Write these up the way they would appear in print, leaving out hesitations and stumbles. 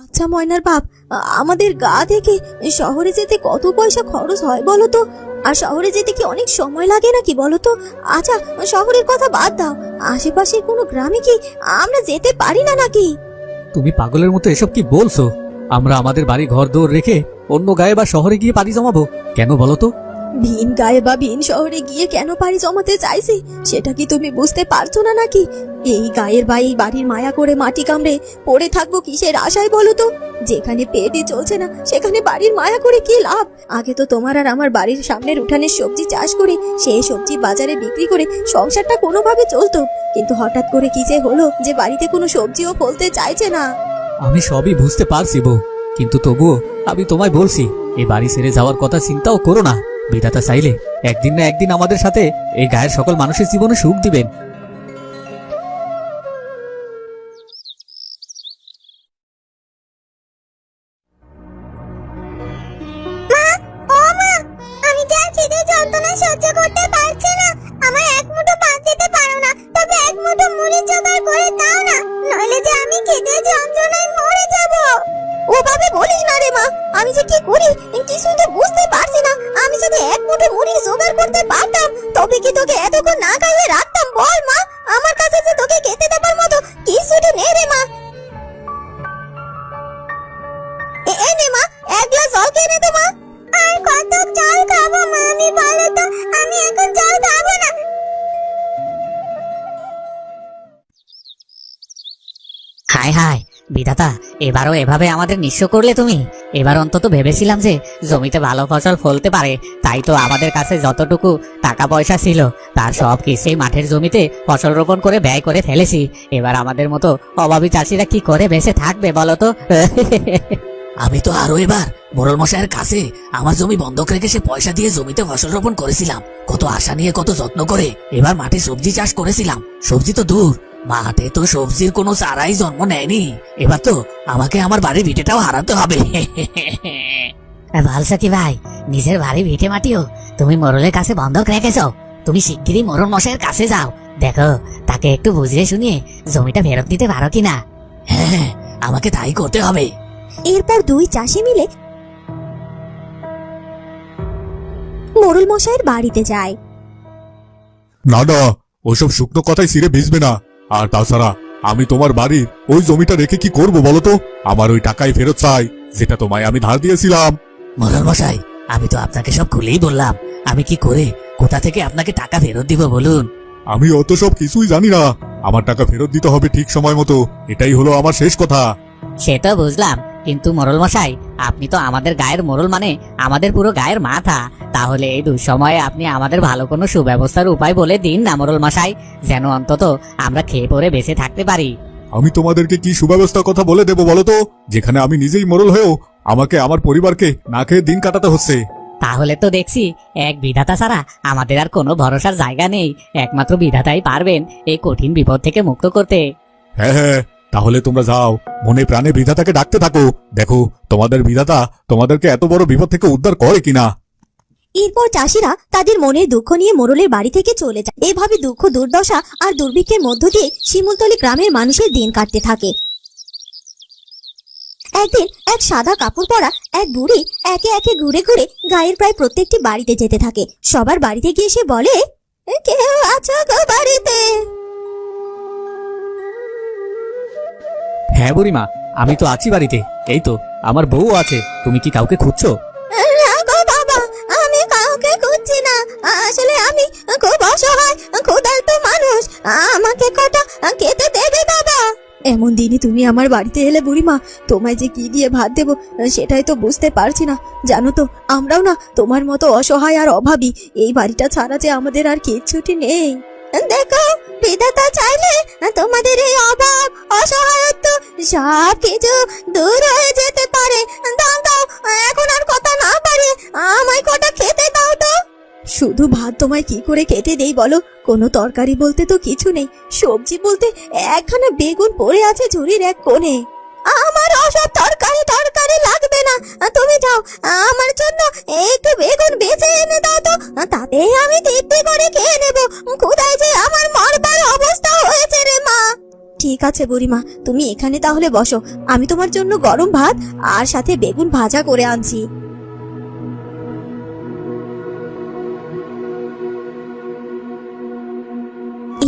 আচ্ছা ময়নার বাপ, আমাদের গা থেকে শহরে যেতে কত পয়সা খরচ হয় বলো তো? আর শহরে যেতে কি অনেক সময় লাগে নাকি বলো তো? আচ্ছা, শহরের কথা বাদ দাও, আশেপাশের কোনো গ্রামে কি আমরা যেতে পারি না নাকি? তুমি পাগলের মতো এসব কি বলছো? আমরা আমাদের বাড়ি ঘর দৌড় রেখে অন্য গায়ে বা শহরে গিয়ে পাড়ি জমাবো কেন বলো তো? ভিন গায়ে বা ভিন শহরে গিয়ে কেন পাড়ি জমাতে চাইছি সেটা কি তুমি বুঝতে পারছো না নাকি? এই গায়ের বা এই বাড়ির মায়া করে মাটি কামড়ে পড়ে থাকবো কিসের আশায় বলো তো? যেখানে পেটই চলছে না সেখানে বাড়ির মায়া করে কি লাভ? আগে তো তোমার আর আমার বাড়ির সামনের উঠানের সবজি চাষ করে সেই সবজি বাজারে বিক্রি করে সংসারটা কোনোভাবে চলতো, কিন্তু হঠাৎ করে কি যে হলো যে বাড়িতে কোনো সবজিও ফলতে চাইছে না। আমি সবই বুঝতে পারছি বউ, কিন্তু তবুও আমি তোমায় বলছি এই বাড়ি ছেড়ে যাওয়ার কথা চিন্তাও করো না। বিধাতা চাইলে একদিন না একদিন আমাদের সাথে এই গায়ের সকল মানুষের জীবনে সুখ দিবেন। সহ্য করতে পারছি না, আমার এক মুঠো ভাত দিতে পারো না, তবে এক মুঠো মুড়ি জোগাড় করে দাও না, নইলে যে আমি খেতে যন্ত্রণায় মরে যাব। ওভাবে বলিস না রে মা, আমি যে কি করি কিছুই তো বুঝতে পারছি না। আমি যদি এক মুঠো মুড়ি জোগাড় করতে পারতাম তবে কি তোকে এতক্ষণ না খাইয়ে রাখতাম বল মা? আমার কাছে যে তোকে খেতে দেবার মতো কিছুটা নেই রে মা। এ নে মা, এক গ্লাস জল খেয়ে নে তো মা। আর কত জল খাবো মা, আমি বলো তো, আমি এখন জল খাবো না। হায় হায় বিধাতা, এবারও এভাবে আমাদের নিঃস্ব করলে তুমি। এবার অন্তত ভেবেছিলাম যে জমিতে ভালো ফসল ফলতে পারে, তাই তো আমাদের কাছে যতটুকু টাকা পয়সা ছিল তার সব কিছুই মাঠের জমিতে ফসল রোপণ করে ব্যয় করে ফেলেছি। এবার আমাদের মতো অভাবী চাষিরা কি করে বেঁচে থাকবে বলো তো? আমি তো আরো এবার মোড়ল মশাইয়ের কাছে আমার জমি বন্ধক রেখে সে পয়সা দিয়ে জমিতে ফসল রোপণ করেছিলাম, কত আশা নিয়ে কত যত্ন করে এবার মাঠে সবজি চাষ করেছিলাম। সবজি তো দূর, মাঠে তো সবজির কোনো চারাই জন্ম নেয়নি। এবার তো আমাকে আমার বাড়ির ভিটেটাও হারাতে হবে। ভালসা কি ভাই, নিজের বাড়ি ভিটে মাটিও তুমি মোড়লের কাছে বন্ধক রেখেছ? তুমি শিগগিরই মোড়ল মশাইয়ের কাছে যাও, দেখো তাকে একটু বুঝিয়ে শুনিয়ে জমিটা ফেরত দিতে পারো কিনা। হ্যাঁ, আমাকে তাই করতে হবে। এরপর দুই চাষি মিলে মোড়ল মশাইয়ের বাড়িতে যায়। না না, ওসব শুকনো কথাই সিরে ভিজবে না। আর তাছাড়া আমি তোমার বাড়ির ওই জমিটা রেখে কি করব বলো তো? আমার ওই টাকাই ফেরত চাই যেটা তোমায় আমি ধার দিয়েছিলাম। মোড়ল মশাই, আমি তো আপনাকে সব খুলেই বললাম, আমি কি করে কোথা থেকে আপনাকে টাকা ফেরত দিব বলুন? আমি অত সব কিছুই জানি না, আমার টাকা ফেরত দিতে হবে ঠিক সময় মতো, এটাই হলো আমার শেষ কথা। সে তো বুঝলাম, কিন্তু মোড়ল মশাই আপনি তো আমাদের গায়ের মোড়ল, মানে আমাদের পুরো গায়ের মাথা। তাহলে এই দুঃসময়ে আপনি আমাদের ভালো কোনো সুব্যবস্থার উপায় বলে দিন না মোড়ল মশাই, যেন অন্তত আমরা খেয়ে পরে বেঁচে থাকতে পারি। আমি তোমাদেরকে কি সুব্যবস্থার কথা বলে দেবো বলো তো, যেখানে আমি নিজেই মোড়ল হয়েও আমাকে আমার পরিবারকে না খেয়ে দিন কাটাতে হচ্ছে? তাহলে তো দেখছি এক বিধাতা ছাড়া আমাদের আর কোনো ভরসার জায়গা নেই। একমাত্র বিধাতাই পারবেন এই কঠিন বিপদ থেকে মুক্ত করতে। হ্যাঁ হ্যাঁ, তাহলে তোমরা যাও, মনে প্রাণে বিধাতাকে ডাকতে থাকো, দেখো তোমাদের বিধাতা তোমাদেরকে এত বড় বিপদ থেকে উদ্ধার করে কিনা। এরপর চাষিরা তাদের মনের দুঃখ নিয়ে মোড়লের বাড়ি থেকে চলে যায়। এভাবে দুঃখ, দুর্দশা আর দুর্ভিক্ষের মধ্য দিয়ে শিমুলতলী গ্রামের মানুষের দিন কাটতে থাকে। একদিন এক সাদা কাপড় পরা এক বুড়ি একে একে ঘুরে ঘুরে গায়ের প্রায় প্রত্যেকটি বাড়িতে যেতে থাকে। সবার বাড়িতে গিয়ে সে বলে, কেউ আছো গো বাড়িতে? হ্যাঁ বুড়িমা, আমি তো আছি বাড়িতে, এই তো আমার বউ আছে। তুমি কি কাউকে খুঁজছো? না গো বাবা, আমি কাউকে খুঁজছি না, আসলে আমি খুব অসহায় ক্ষুধার্ত মানুষ, আমাকে কটা খেতে দেবে বাবা? এমন দিনই তুমি আমার বাড়িতে এলে বুড়িমা, তোমায় যে কি দিয়ে ভাত দেবো সেটাই তো বুঝতে পারছি না। জানো তো, আমরাও না তোমার মতো অসহায় আর অভাবী, এই বাড়িটা ছাড়া যে আমাদের আর কিচ্ছুটি নেই। দেখো, বিধাতা চাইলে তোমাদের এই অভাব, অসহায়ত্ব সব কিছু দূর হয়ে যেতে পারে। দাও দাও, এখন আর কথা না পারে আমায় কটা খেতে দাও তো। শুধু ভাত তোমায় কি করে খেতে দেই বলো? কোনো তরকারি বলতে তো কিছু নেই, সবজি বলতে একখানা বেগুন পড়ে আছে ঝুড়ির এক কোণে। আমার ওসব তরকারি টরকারি লাগবে না, তুমি যাও, আমার জন্য একটু বেগুন বেঁচে এনে দাও তো, তাতে আমি তৃপ্তি করে খেয়ে নেব। ক্ষুধায় যে আমার মরবার অবস্থা হয়েছে রে মা। ঠিক আছে বুড়িমা, তুমি এখানে তাহলে বসো, আমি তোমার জন্য গরম ভাত আর সাথে বেগুন ভাজা করে আনছি।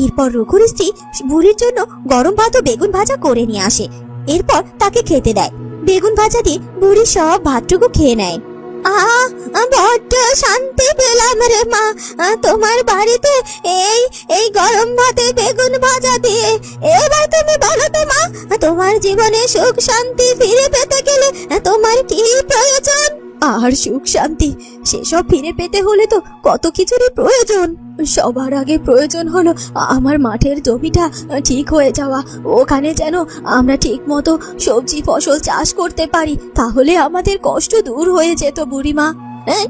এরপর রঘুর স্ত্রী বুড়ির জন্য গরম ভাত ও বেগুন ভাজা করে নিয়ে আসে। এরপর তাকে খেতে দেয়। বেগুন ভাজা দিয়ে বুড়ি সব ভাতটুকু খেয়ে নেয়। বড্ড শান্তি পেলাম রে মা, তোমার বাড়িতে এই এই গরম ভাতে বেগুন ভাজা দিয়ে। এবার তুমি বলো তো মা, তোমার জীবনে সুখ শান্তি ফিরে পেতে গেলে তোমার কি প্রয়োজন? আর সুখ শান্তি সেসব ফিরে পেতে হলে তো কত কিছুরই প্রয়োজন। সবার আগে প্রয়োজন হলো আমার মাঠের জমিটা ঠিক হয়ে যাওয়া, ওখানে যেন আমরা ঠিক মতো সবজি ফসল চাষ করতে পারি, তাহলে আমাদের কষ্ট দূর হয়ে যেত বুড়িমা।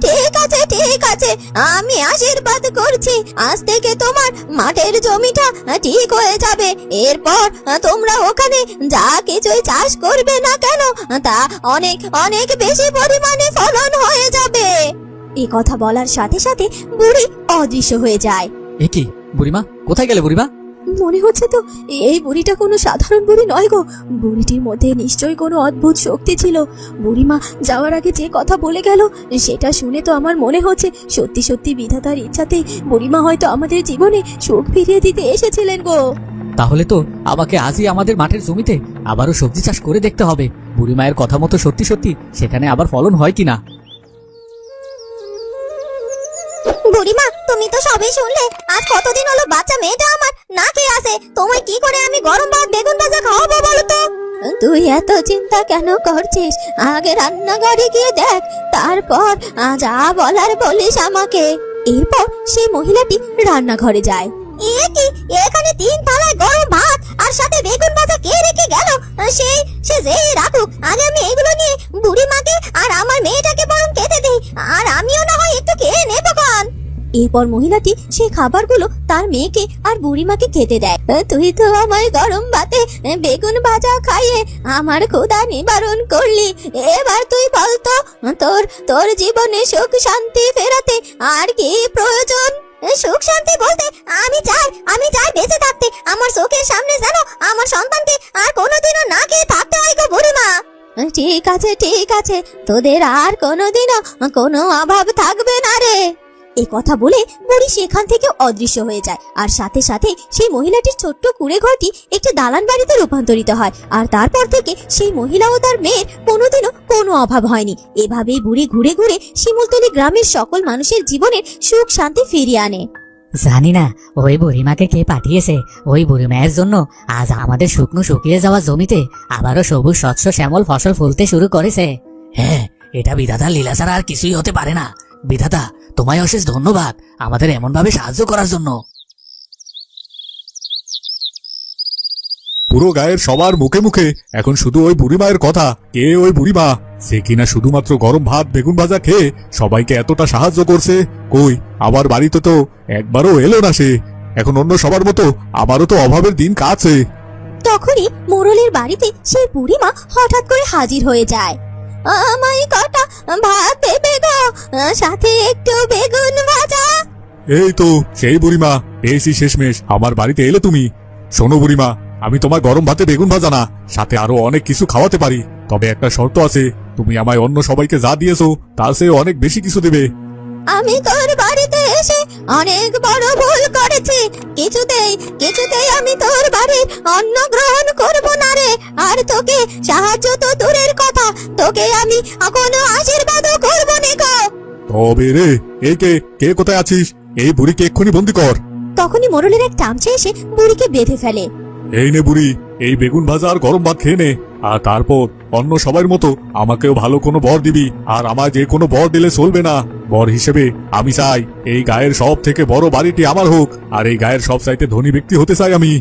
ঠিক আছে ঠিক আছে, আমি আশীর্বাদ করছি আজ থেকে তোমার মাঠের জমিটা ঠিক হয়ে যাবে। এরপর তোমরা ওখানে যা কিছুই চাষ করবে না কেন তা অনেক অনেক বেশি পরিমাণে ফলন হয়ে যাবে। এই কথা বলার সাথে সাথে বুড়ি অদৃশ্য হয়ে যায়। এ কি বুড়িমা, কোথায় গেলে বুড়িমা? মনে হচ্ছে তো এই বুড়িটা কোনো সাধারণ বুড়ি নয় গো, বুড়িটির মধ্যে নিশ্চয়ই কোনো অদ্ভুত শক্তি ছিল। বুড়িমা যাওয়ার আগে যে কথা বলে গেল সেটা শুনে তো আমার মনে হচ্ছে সত্যি সত্যি বিধাতার ইচ্ছাতেই বুড়িমা হয়তো আমাদের জীবনে সুখ ফিরিয়ে দিতে এসেছিলেন গো। তাহলে তো আমাকে আজই আমাদের মাঠের জমিতে আবারও সবজি চাষ করে দেখতে হবে, বুড়িমায়ের কথা মতো সত্যি সত্যি সেখানে আবার ফলন হয় কিনা। বুড়িমা, তুমি তো সবই শুনলে। আজ কতদিন হলো বাচ্চা মেয়েটা আমার না খেয়ে আছে, তোমায় কি করে আমি গরম ভাত বেগুন ভাজা খাওয়াবো বলো তো? তুই এত চিন্তা কেন করছিস? আগে রান্নাঘরে গিয়ে দেখ, তারপর যা বলার বলিস আমাকে। এরপর সেই মহিলাটি রান্নাঘরে যায়। এ কি, এখানে 3 থালায় গরম ভাত আর সাথে বেগুন ভাজা কে রেখে গেল? সে যেই রাখুক, আগে আমি এগুলো নিয়ে বুড়িমাকে আর আমার মেয়েটাকে বরং খেতে দেই, আর আমিও না হয় একটু খেয়ে নেবো কন। এরপর মহিলাটি সেই খাবারগুলো তার মেয়েকে আর বুড়িমাকে খেতে দেয়। তুই তো আমার গরম ভাতে বেগুন ভাজা খাইয়ে আমার ক্ষুধা নিবারণ করলি, এবার তুই বলতো তোর জীবনে সুখ শান্তি ফেরাতে আর কি প্রয়োজন? সুখ শান্তি বলতে আমি চাই বেঁচে থাকতে আমার চোখের সামনে যেন আমার সন্তানকে আর কোনোদিনও না খেয়ে থাকতে হয় গো বুড়িমা। ঠিক আছে ঠিক আছে, তোদের আর কোনোদিনও কোনো অভাব থাকবে না রে। এই কথা বলে বুড়ি সেখান থেকে অদৃশ্য হয়ে যায়, আর সাথে সাথে সেই মহিলাটির ছোট্ট কুঁড়ে ঘরটি একটি দালান বাড়িতে রূপান্তরিত হয়। আর তারপর থেকে সেই মহিলা ও তার মেয়ের কোনোদিনও কোনো অভাব হয়নি। এভাবেই বুড়ি ঘুরে ঘুরে শিমুলতলি গ্রামের সকল মানুষের জীবনের সুখ শান্তি ফিরিয়ে আনে। জানি না ওই বুড়িমাকে কে পাঠিয়েছে, ওই বুড়িমায়ের জন্য আজ আমাদের শুকনো শুকিয়ে যাওয়া জমিতে আবারও সবুজ স্বচ্ছ শ্যামল ফসল ফলতে শুরু করেছে। হ্যাঁ, এটা বিধাতার লীলা ছাড়া আর কিছুই হতে পারে না। বিধাতা, তোমায় অশেষ ধন্যবাদ আমাদের এমন ভাবে সাহায্য করার জন্য। পুরো গায়ের সবার মুখে মুখে এখন শুধু ওই বুড়িমায়ের কথা। কে ওই বুড়িমা? সে কিনা শুধুমাত্র গরম ভাত বেগুন ভাজা খেয়ে সবাইকে এতটা সাহায্য করছে। কই, আমার বাড়িতে তো একবারও এলো না সে। এখন অন্য সবার মতো আমারও তো অভাবের দিন কাছে। তখনই মোড়লের বাড়িতে সেই বুড়িমা হঠাৎ করে হাজির হয়ে যায়। আমায় কটা ভাত দেবে গো, সাথে একটু বেগুন ভাজা। এই তো সেই বুড়িমা, পেয়েছি শেষমেশ, আমার বাড়িতে এলে তুমি। শোনো বুড়িমা, আমি তোমার গরম ভাতে বেগুন ভাজা না, সাথে আরো অনেক কিছু খাওয়াতে পারি, তবে একটা শর্ত আছে। তুমি আমায় অন্য সবাইকে যা দিয়েছো তার চেয়ে অনেক বেশি কিছু দেবে। আমি তোর বাড়িতে এসে অনেক বড় ভুল করেছি, কিছুতেই আমি তোর বাড়ির অন্ন গ্রহণ করব না রে। আর তোকে সাহায্য তো দূরের কথা, তোকে আমি কোনো আশীর্বাদও করব না গো। তবে রে, কে কোথায় আছিস? এই বুড়িকে এক্ষুনি বন্দি কর। তখনই মোড়লের এক চামচে এসে বুড়িকে বেঁধে ফেলে। এই নে বুড়ি, এই বেগুন ভাজা আর গরম ভাত খেয়ে নে, আর তারপর অন্য সবার মতো আমাকেও ভালো কোনো বর দিবি। আর আমার যে কোনো বর দিলে চলবে না। বর হিসেবে আমি চাই এই গায়ের সব থেকে বড় বাড়িটি আমার হোক, আর এই গায়ের সব চাইতে ধনী ব্যক্তি হতে চাই আমি।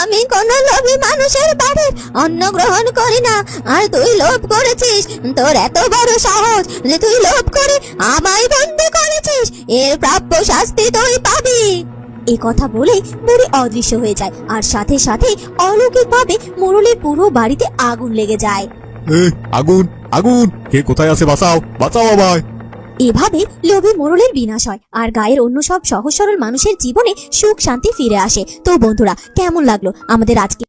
আমি কোন লোভী মানুষের বাড়ির অন্ন গ্রহণ করি না। আর তুই লোভ করেছিস, তোর এত বড় সাহস যে তুই লোভ করে আমায় বন্দি করেছিস, এর প্রাপ্য শাস্তি তুই পাবি। এই কথা বলে বুড়ি অদৃশ্য হয়ে যায়, আর সাথে সাথে অলৌকিকভাবে মোড়লের পুরো বাড়িতে আগুন লেগে যায়। আগুন আগুন, কে কোথায় আছে? বাঁচাও বাঁচাও আমায়। এভাবে লোভী মোড়লের বিনাশ হয়, আর গায়ের অন্য সব সহজ সরল মানুষের জীবনে সুখ শান্তি ফিরে আসে। তো বন্ধুরা, কেমন লাগলো আমাদের আজকে